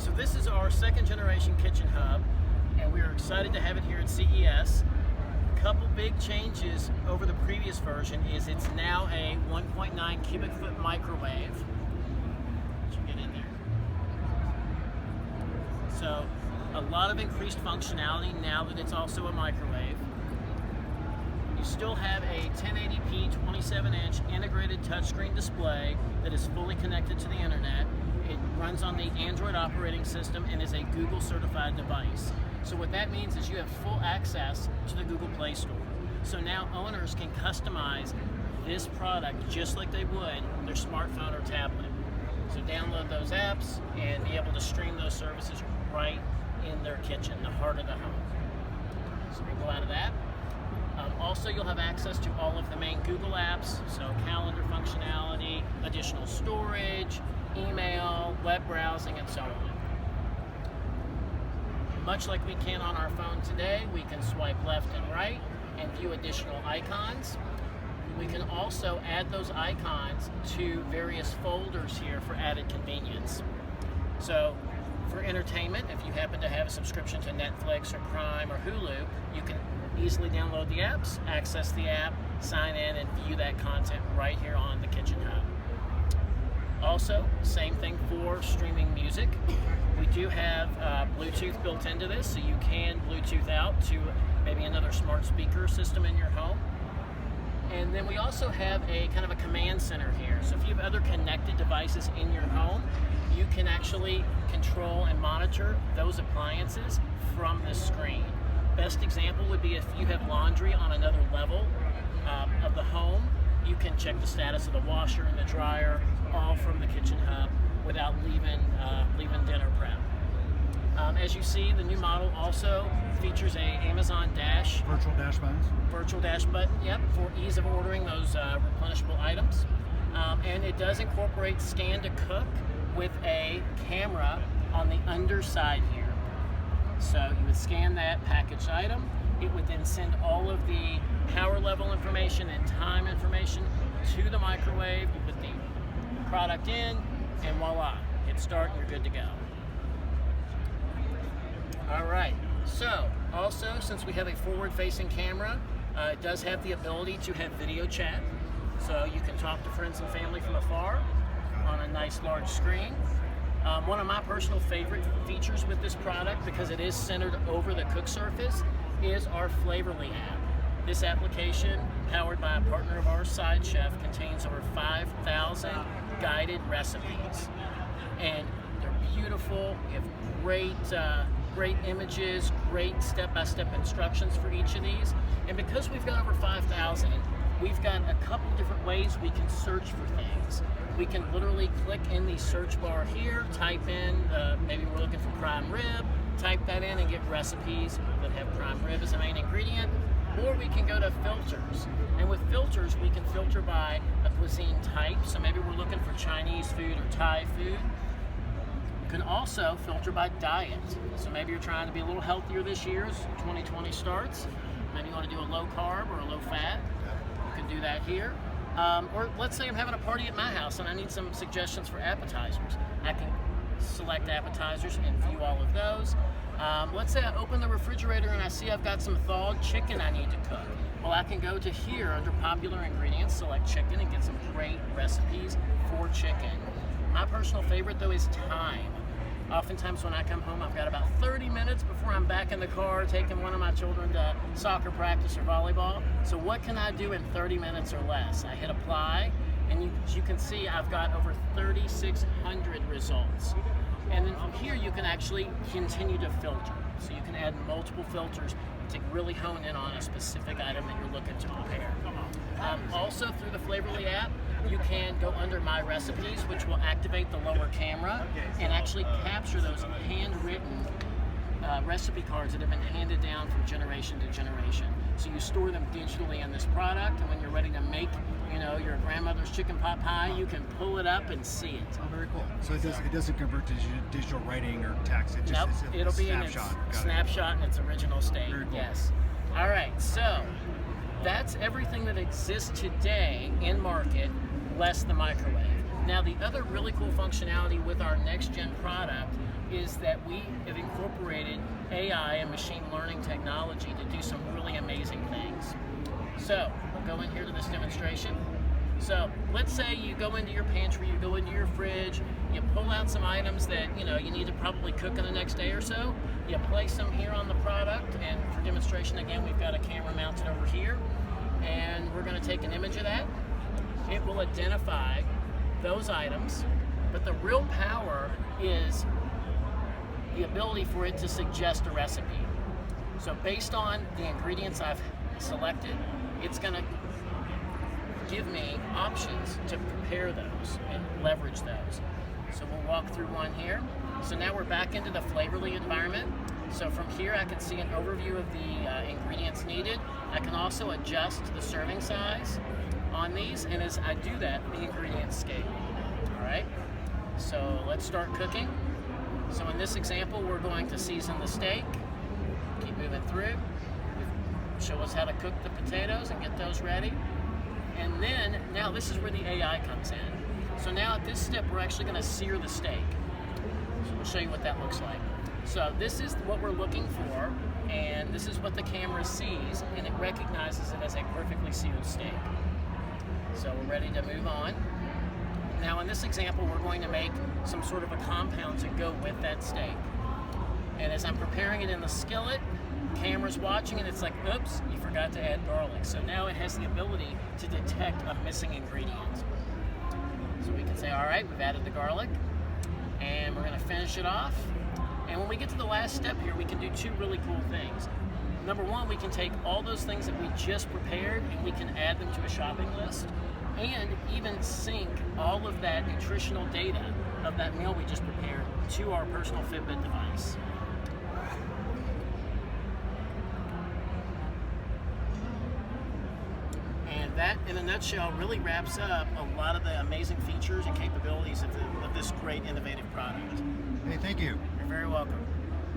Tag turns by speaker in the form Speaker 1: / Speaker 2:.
Speaker 1: So this is our second generation kitchen hub, and we are excited to have it here at CES. A couple big changes over the previous version is it's now a 1.9 cubic foot microwave. Let you get in there. So a lot of increased functionality now that it's also a microwave. You still have a 1080p 27-inch integrated touchscreen display that is fully connected to the internet. It runs on the Android operating system and is a Google certified device. So what that means is you have full access to the Google Play Store. So now owners can customize this product just like they would their smartphone or tablet. So download those apps and be able to stream those services right in their kitchen, the heart of the home. So we'll go out of that. Also, you'll have access to all of the main Google apps, so calendar functionality, additional storage, email, web browsing, and so on. Much like we can on our phone today, we can swipe left and right and view additional icons. We can also add those icons to various folders here for added convenience. So for entertainment, if you happen to have a subscription to Netflix or Prime or Hulu, you can easily download the apps, access the app, sign in, and view that content right here on the Kitchen Hub. Also, same thing for streaming music. We do have Bluetooth built into this, so you can Bluetooth out to maybe another smart speaker system in your home. And then we also have a kind of a command center here. So if you have other connected devices in your home, you can actually control and monitor those appliances from the screen. Best example would be if you have laundry on another level of the home, you can check the status of the washer and the dryer all from the Kitchen Hub without leaving dinner prep. As you see, the new model also features a Amazon Dash.
Speaker 2: Virtual dash buttons?
Speaker 1: Virtual dash button, yep, for ease of ordering those replenishable items. And it does incorporate scan to cook with a camera on the underside here. So you would scan that packaged item. It would then send all of the power level information and time information to the microwave. You put the product in, and voila, hit start and you're good to go. All right, so also since we have a forward-facing camera, it does have the ability to have video chat. So you can talk to friends and family from afar on a nice large screen. One of my personal favorite features with this product, because it is centered over the cook surface, is our Flavorly app. This application, powered by a partner of ours, Side Chef, contains over 5,000 guided recipes. And they're beautiful. You have great images, great step-by-step instructions for each of these. And because we've got over 5,000, we've got a couple different ways we can search for things. We can literally click in the search bar here, type in, maybe we're looking for prime rib, type that in and get recipes that have prime rib as a main ingredient. Or we can go to filters. And with filters, we can filter by a cuisine type. So maybe we're looking for Chinese food or Thai food. You can also filter by diet. So maybe you're trying to be a little healthier this year as 2020 starts. Maybe you want to do a low carb or a low fat. You can do that here. Or let's say I'm having a party at my house and I need some suggestions for appetizers. I can select appetizers and view all of those. Let's say I open the refrigerator and I see I've got some thawed chicken I need to cook. Well, I can go to here under popular ingredients, select chicken, and get some great recipes for chicken. My personal favorite though is time. Oftentimes when I come home, I've got about 30 minutes before I'm back in the car taking one of my children to soccer practice or volleyball. So what can I do in 30 minutes or less? I hit apply, and as you can see, I've got over 3,600 results. And then from here, you can actually continue to filter. So you can add multiple filters to really hone in on a specific item that you're looking to prepare. Also, through the Flavorly app, you can go under My Recipes, which will activate the lower camera and actually capture those handwritten recipe cards that have been handed down from generation to generation. So you store them digitally in this product, and when you're ready to make, your grandmother's chicken pot pie, you can pull it up and see it.
Speaker 2: Oh, very cool. So it doesn't convert to digital writing or text. It just,
Speaker 1: nope, it'll be
Speaker 2: snapshot.
Speaker 1: in its snapshot in its original state.
Speaker 2: Very cool.
Speaker 1: Yes. All right. So that's everything that exists today in market, less the microwave. Now, the other really cool functionality with our next gen product is that we have incorporated AI and machine learning technology to do some really amazing things. So we'll go in here to this demonstration. So let's say you go into your pantry, you go into your fridge, you pull out some items that you need to probably cook in the next day or so. You place them here on the product, and for demonstration again, we've got a camera mounted over here, and we're going to take an image of that. It will identify those items, but the real power is the ability for it to suggest a recipe. So based on the ingredients I've selected, it's going to give me options to prepare those and leverage those. So we'll walk through one here. So now we're back into the Flavorly environment. So from here I can see an overview of the ingredients needed. I can also adjust the serving size on these, and as I do that, the ingredients scale. All right, so let's start cooking. So in this example, we're going to season the steak. Keep moving through. Show us how to cook the potatoes and get those ready. And then, now this is where the AI comes in. So now at this step, we're actually going to sear the steak. So we'll show you what that looks like. So this is what we're looking for, and this is what the camera sees, and it recognizes it as a perfectly seared steak. So we're ready to move on. Now in this example, we're going to make some sort of a compound to go with that steak. And as I'm preparing it in the skillet, camera's watching, and it's like, oops, you forgot to add garlic. So now it has the ability to detect a missing ingredient. So we can say, all right, we've added the garlic, and we're gonna finish it off. And when we get to the last step here, we can do two really cool things. Number one, we can take all those things that we just prepared and we can add them to a shopping list, and even sync all of that nutritional data of that meal we just prepared to our personal Fitbit device. And that, in a nutshell, really wraps up a lot of the amazing features and capabilities of this great innovative product.
Speaker 2: Hey, thank you.
Speaker 1: You're very welcome.